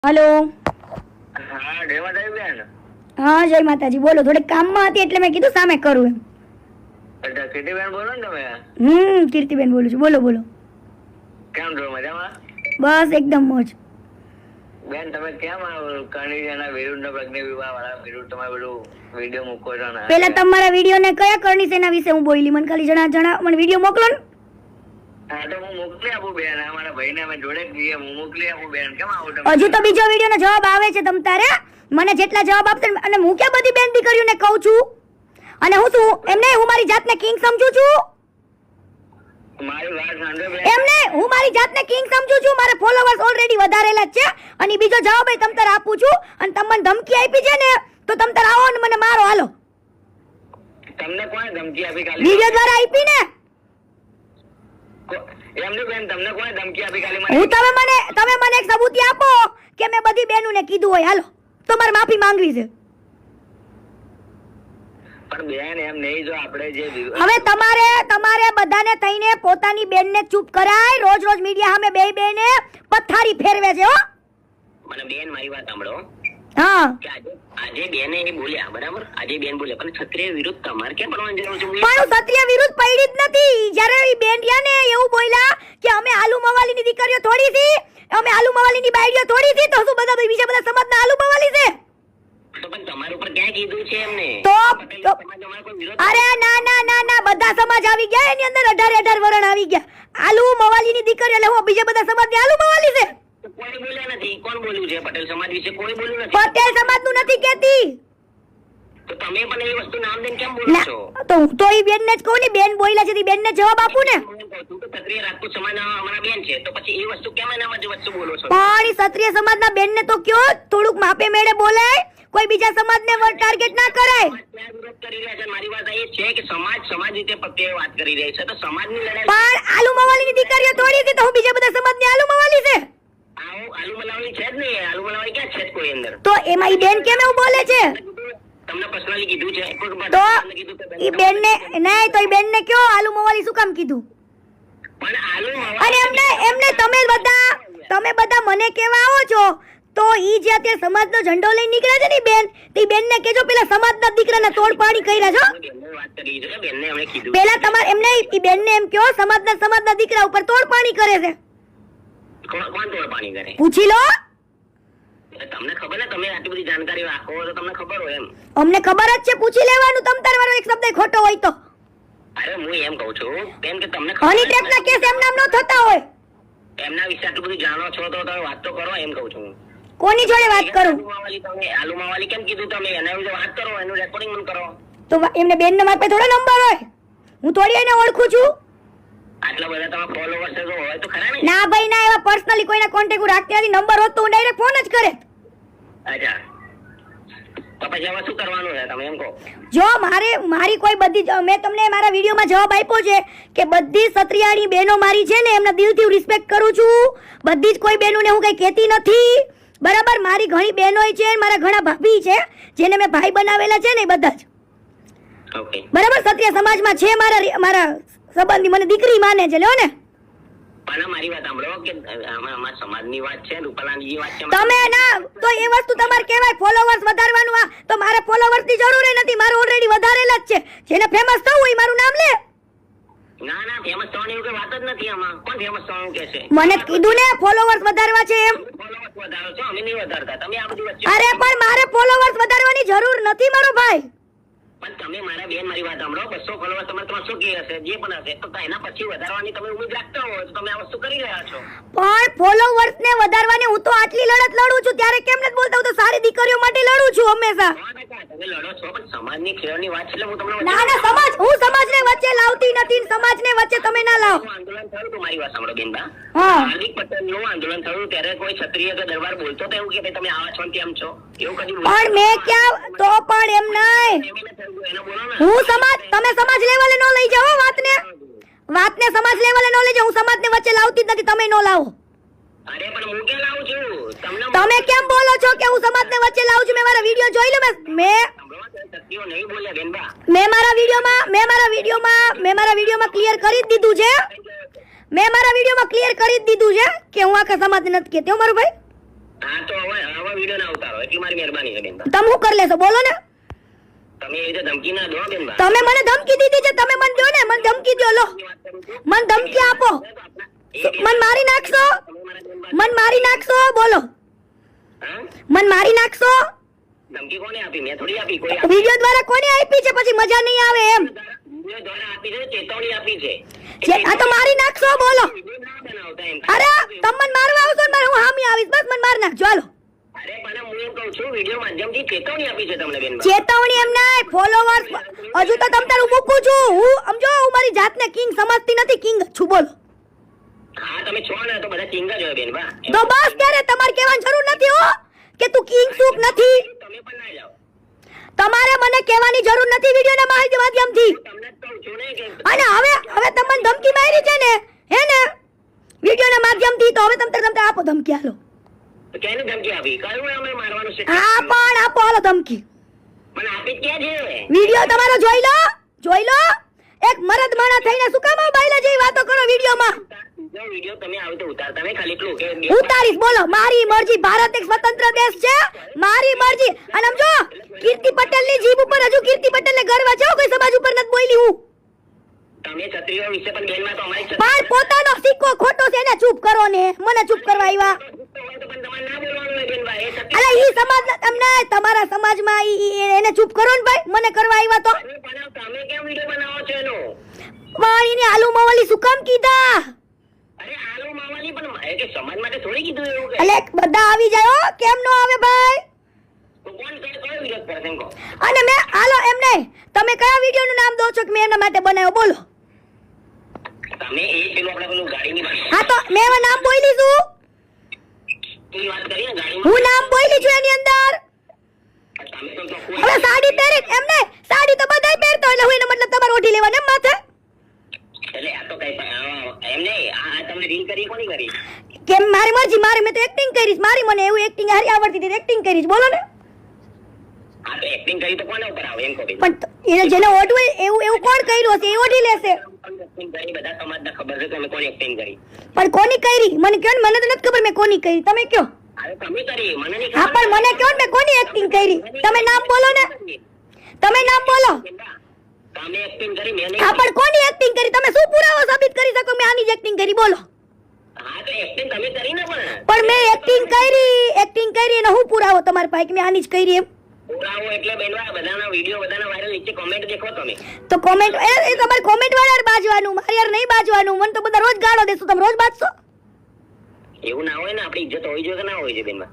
Hello हाँ जय माताजी बेन। हाँ जय माताजी बोलो थोड़े काम में હતી એટલે મેં કીધું સામે કરું એમ अच्छा કીર્તિબેન બોલો ને તમે? કીર્તિબેન બોલું છું બોલો બોલો કેમ છો મજામાં? બસ એકદમ મોજ બેન તમે કેમ કરણીના વિરુદ્ધ પ્રજ્ઞા વિવાહ વાળા વિરુદ્ધ તમે બધું વિડીયો મૂકો છો ને? પહેલા તમારા વિડિયો ને કયા કરણી સેના વિશે હું બોલી મને ખાલી જણા મને વિડિયો મોકલો ને. હા તો હું મોકલી આપું બેન, અમારા ભાઈને અમે જોડે જ છીએ, હું મોકલી આપું બેન. કેમ આવું તમે? હજુ તો બીજો વિડિયો નો જવાબ આવે છે તમ તારે મને જેટલા જવાબ આપશે અને હું ક્યાં બધી બેન દીકરીઓને કહું છું અને હું શું એમને હું મારી જાતને કિંગ સમજુ છું? મારી વાત સાંભળો બેન. એમને હું મારી જાતને કિંગ સમજુ છું? મારા ફોલોવર્સ ઓલરેડી વધારેલા જ છે અને બીજો જવાબ એ તમ તારે આપું છું અને તમને ધમકી આપી છે ને તો તમ તારે આવો ને મને મારો હાલો. તમને કોણે ધમકી આપી કાલે? વિડિયો દ્વારા આપી ને એમની બેન તમને કોણે ધમકી આપી કાલે? હું તમે મને એક સબૂતી આપો કે મેં બધી બહેનોને કીધું હોય હાલો તો મારે માફી માંગવી છે. પણ બેન એમ નહીં, જો આપણે જે હવે તમારે બધાને થઈને પોતાની બેનને ચૂપ કરાય. રોજ મીડિયા સામે બે બેને પથારી ફેરવે છે હો. મને બેન મારી વાત સાંભળો. હા કે આજે બેને એ બોલ્યા બરાબર, આજે બેન બોલ્યા પણ ક્ષત્રિય વિરુદ્ધ તમારે કેમ ભણવાની જરૂર છે? પણ હું ક્ષત્રિય વિરુદ્ધ પડી જ નથી. જ્યારે એ બેન રહ્યા ને એવું બોલ્યા કે અમે આલુ મવાલીની દીકરીઓ થોડી થી, અમે આલુ મવાલીની બાયડીઓ થોડી થી, તો શું બધા બીજા બધા સમાજના આલુ મવાલી છે? તો પણ તમારા ઉપર ક્યાં કીધું છે એમને? તો સમાજ અમારો કોઈ વિરોધ અરે ના બધા સમાજ આવી ગયા એની અંદર 18 વરણ આવી ગયા. આલુ મવાલીની દીકરી એટલે હું બીજા બધા સમાજની આલુ મવાલી છે? કોઈ બોલ્યા નથી. કોણ બોલ્યું છે? પટેલ સમાજ વિશે કોઈ બોલ્યું નથી. પટેલ સમાજનું નથી કહેતી. તો તમે પણ એ વસ્તુ નામ દઈને કેમ બોલો છો? તો હું તો ઈ બેનને જ કહું ને, બેન બોલ્યા છે ઈ બેનને જવાબ આપું ને. તું તો ક્ષત્રિય રાજપૂત સમાજના અમારા બેન છે, તો પછી એ વસ્તુ કેમ એનામાં વસ્તુ બોલો છો? પણ ઈ ક્ષત્રિય સમાજના બેનને તો કયો થોડુંક માપે મેળે બોલાય, કોઈ બીજા સમાજને ટાર્ગેટ ના કરાય. સમાજ વિરોધ કરી રહ્યા છે. મારી વાત એ છે કે સમાજ રીતે પ્રત્યે વાત કરી રહી છે, તો સમાજની લડાઈ. પણ આલુ મવાલીની દીકરીઓ થોડી હતી તો હું બીજા બધા સમાજની આલુ મવાલી છે? આલુ મલાવલી છે જ નહીં. આલુ મલાવલી ક્યાં છે જ કોઈ અંદર? તો એમાં ઈ બેન કેમ એવું બોલે છે? તમને પર્સનલી કીધું છે? તો ઈ બેનને નહીં, તો ઈ બેનને કયો આલુ મવાલી શું કામ કીધું? પણ આલુ અને એમને તમે બધા મને કેવા આવો છો તો ઈ જે અત્યારે સમાજનો ઝંડો લઈને નીકળ્યા છે ને બેન, તે બેનને કેજો પેલા સમાજના દીકરાના તોડ પાડી કર્યા છો. વાત કરી છે બેનને અમે કીધું. પેલા તમારે એમને ઈ બેનને એમ કયો સમાજના દીકરા ઉપર તોડ પાડી કરે છે. કોણ તોડ પાણી કરે? પૂછી લો. તમને ખબર ને, તમે આટલી બધી જાણકારી રાખો તો તમને ખબર હોય એમ. અમને ખબર જ છે, પૂછી લેવાનું. તમ તાર વાળો એક શબ્દ ખોટો હોય તો અરે હું એમ કહું છું બેન કે તમને હની ટ્રેપના કેસ એમ નામ ન થતા હોય. એમના વિશે આટલું બધું જાણો છો તો તમે વાત તો કરો એમ કહું છું. કોની જોડે વાત કરું? તમે આલુ માવાલી કેમ કીધું? તમે એના વિશે વાત કરો, એનું રેકોર્ડિંગ પણ કરો. તો એમને બેનના માપે થોડો નંબર હોય? હું થોડી એને ઓળખું છું? આટલા બધા તમે ફોલોવર્સ હોય તો ખરા ને? ના ભાઈ ના, એવા પર્સનલી કોઈના કોન્ટેક્ટ રાખતી નથી. નંબર હોત તો હું ડાયરેક્ટ ફોન જ કરે. અચ્છા, તો પછી હવે શું કરવાનું છે તમે એમ કહો? જો મારી કોઈ બધી મેં તમને મારા વિડીયોમાં જવાબ આપ્યો છે કે બધી ક્ષત્રિયાણી બહેનો મારી છે ને એમના દિલથી હું રિસ્પેક્ટ કરું છું. બધી જ કોઈ બહેનોને હું કઈ કહેતી નથી બરાબર. મારી ઘણી બહેનોય છે, મારા ઘણા ભાભી છે જેને મેં ભાઈ બનાવેલા છે ને એ બધા જ ઓકે બરાબર ક્ષત્રિય સમાજમાં છે. મારા સંબંધી મને દીકરી માને છે. લ્યો ને પણ મારી વાત સાંભળો કે અમારા સમાજની વાત છે, રૂપાલાની વાત છે. તમે ના તો એ વસ્તુ તમારે કહેવાય ફોલોવર્સ વધારવાનું. આ તો મારે ફોલોવર્સ ની જરૂર નથી, મારે ઓલરેડી વધારેલા જ છે. જેને ફેમસ થવું હોય મારું નામ લે. ના ફેમસ થવાની એવું કઈ વાત જ નથી. આમાં કોણ ફેમસ થવાનું કે છે? મને કીધું ને ફોલોવર્સ વધારવા છે એમ. ફોલોવર્સ વધારો છો, અમે નહીં વધારતા. તમે આ બધી વચ્ચે અરે પણ મારે ફોલોવર્સ વધારવાની જરૂર નથી મારો ભાઈ. પણ તમે મારા બેન મારી વાત સાંભળો, 200 ફોલોવર્સ તમારે 300 કે હશે, જે પણ હશે, તો એના પછી વધારવાની તમે ઉમ્મીદ રાખતા હોય તો તમે આ વસ્તુ કરી રહ્યા છો. પણ ફોલોવર્સ ને વધારવાની હું તો આટલી લડત લડું છું ત્યારે કેમ નથી બોલતા? હું તો સારી દીકરીઓ માટે લડું છું હંમેશા. તમે લડો છો પણ સમાજની ખેડની વાત છે એટલે હું તમને ના હું સમાજને વચ્ચે લાવતી નથી. સમાજને વચ્ચે તમે ના લાવો. આંદોલન થયું હતું, મારી વાત સાંભળો બેનબા. હા હાર્દિક પટેલનું આંદોલન થયું ત્યારે કોઈ ક્ષત્રિય કે દરબાર બોલતો તો એવું કે તમે આવા છો કેમ છો? એવું કદી પણ મેં ક્યાં તો પણ એમ નહીં. એને બોલો ને. હું તમે સમાજ લેવલે નો લઈ જાઓ વાતને સમાજ લેવલે નો લઈ જાઓ. હું સમાજને વચ્ચે લાવતી જ નથી, તમે નો લાવો. અરે પણ હું કે લાવું છું તમને. તમે કેમ બોલો છો કે હું સમાજને વચ્ચે લાવું છું? મેં મારા વિડિયો જોઈ લો. મેં નહીં બોલ્યા બેનબા. મારા વિડિયોમાં ક્લિયર કરી જ દીધું છે. મેં મારા વિડિયોમાં ક્લિયર કરી જ દીધું છે કે હું આખા સમાજને નથી કહેતી હો મારો ભાઈ. હા તો હવે વિડીયો ના ઉતારો એટલી મારી મહેરબાની છે બેનબા. તમે શું કરી લેશો બોલો ને? તમે એ રીતે ધમકી ના દો બેનબા. તમે મને ધમકી દીધી છે, તમે મને દો ને, મને ધમકી દો. લો મને ધમકી આપો, મને મારી નાખશો, મને મારી નાખશો, બોલો હા મને મારી નાખશો? ધમકી કોને આપી? મેં થોડી આપી. કોઈ વિડિયો દ્વારા કોને આપી છે? પછી મજા નહીં આવે એમ. વિડીયો દ્વારા આપી છે, ચેતવણી આપી છે. આ તો મારી નાખશો, બોલો. વિડીયો ના બનાવતા એમ. અરે તમે મને મારવા આવશો ને હું હામી આવીશ, બસ મને મારી નાખજો. હાલો અરે પણ હું એમ કહું છું વિડીયો માધ્યમથી ચેતવણી આપી છે તમને બેનબા. ચેતવણી એમ નહીં, ફોલોવર્સ હજુ તો તમ તારું મૂકું છું હું. સમજો હું મારી જાતને કિંગ સમજતી નથી, કિંગ છું. બોલો હા તમે છો ને તો બધા કિંગ જ હોય બેનબા. તો બસ ત્યારે તમારે કહેવાની જરૂર નથી હો કે તું કિંગ સુખ નથી. તમે પણ ના જાઓ. તમારે મને કહેવાની જરૂર નથી વિડિયોના માધ્યમથી. તમને જ કહું છું ને કે અને હવે તમને ધમકી મારી છે ને, હે ને, વિડિયોના માધ્યમથી, તો હવે તમ આપો ધમકી. હાલો કેની ધમકી આપી? કયું અમે મારવાનું છે? હા પણ આપો, હાલો ધમકી. મને આપી જ ક્યાં છે? વિડિયો તમારો જોઈ લો. એક મરદ માણા થઈને શું કામ આ બાયલા જેવી વાતો કરો વિડિયોમાં? જો વિડીયો તમે આવી તો ઉતારતા નહીં, ખાલી એટલું કે ઉતારીશ, બોલો. મારી મરજી. ભારત એક સ્વતંત્ર દેશ છે, મારી મરજી. અને સમજો કીર્તિ પટેલની જીભ ઉપર હજુ કીર્તિ પટેલને ગર્વ છે, કોઈ સમાજ ઉપર નથી બોલી હું. તમે ક્ષત્રિયો વિશે પણ બેનમાં તો અમારી પણ પોતાનો સિક્કો ખોટો છે એને ચૂપ કરો ને. મને ચૂપ કરવા આવ્યા? પણ તમારે ના બોલવાનું હોય બેનભાઈ. એ ક્ષત્રિય અરે ઈ સમાજ તમને, તમારા સમાજમાં એને ચૂપ કરો ને ભાઈ. મને કરવા આવ્યા તો પણ તમે કેમ વિડીયો બનાવો છો એનો? વાણીને આલુ મવાલી શું કામ કીધા? અરે આલુ માવાની પણ એ કે સમાજ માટે થોડી કીધું એવું કે? એટલે બધા આવી જાય હો, કેમ નો આવે ભાઈ? તો કોણ કયો વિરોધ કરે છે એમ કહો? અને મેં હાલો એમ નહીં, તમે કયા વિડિયોનું નામ દો છો કે મેં એના માટે બનાવ્યો? બોલો. તમે એ પેલું આપણે પેલું ગાડીની વાત હા તો મેં હવે નામ બોલી છું, ની વાત કરી ને ગાડીમાં. હું નામ બોલી છું એની અંદર. તમે તો કોઈ હવે સાડી પહેરી એમ નહીં, સાડી તો બધાય પહેરતો, એટલે હું એનો મતલબ તમારે ઓઢી લેવાને એમ માથે? એટલે આ તો કઈ એમ નહીં. આ તમને રીલ કરી કોની કરી? કેમ મારી મરજી, મારી મેં તો એક્ટિંગ કરીશ, મારી મને એવું એક્ટિંગ હારી આવડતી હતી, એક્ટિંગ કરીશ. બોલો ને. આ તો એક્ટિંગ કરી તો કોને ઉપર આવે એમ કહો બેન? પણ એને જેને ઓઢવું એવું કોણ કર્યું હશે એ ઓઢી લેશે. એક્ટિંગ કરી બધા સમાજને ખબર છે તમે કોની એક્ટિંગ કરી. પણ કોની કરી મને કહો ને, મને તો નથી ખબર મેં કોની કરી. તમે કહો. અરે તમે કરી, મને નહીં હા પણ મને કહો ને મેં કોની એક્ટિંગ કરી. તમે નામ બોલો ને, તમે નામ બોલો. તમે એક્ટિંગ કરી, મેં હા નહીં. પણ કોની એક્ટિંગ કરી? તમે શું પુરાવો સાબિત કરી શકો મેં આની જ એક્ટિંગ કરી? બોલો. હા તો એક્ટિંગ તમે કરી ને પણ પણ મેં એક્ટિંગ કરી અને હું પુરાવો તમારી પાસે કે મેં આની જ કરી એમ? પુરાવો એટલે બેનવા બધાના વિડિયો બધાના વાયરલ નીચે કોમેન્ટ દેખો તમે. તો કોમેન્ટ એ તમારે કોમેન્ટ વાળા બાજવાનું, મારે યાર નહીં બાજવાનું. મને તો બધા રોજ ગાળો દેશો, તમે રોજ બાજશો? એવું ના હોય ને, આપણી ઇજ્જત હોવી જોઈએ કે ના હોવી જોઈએ બેનવા?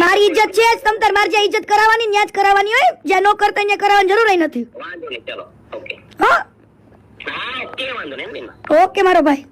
મારી ઇજ્જત છે જ, તમ તાર મારી જ્યાં ઇજ્જત કરાવવાની ત્યાં જ કરાવવાની હોય, જ્યાં ન કરતા ત્યાં કરાવવાની જરૂર નથી. વાંધો નહીં, ચલો ઓકે. હા હા ઓકે વાંધો નહીં બેનવા. ઓકે મારો ભાઈ.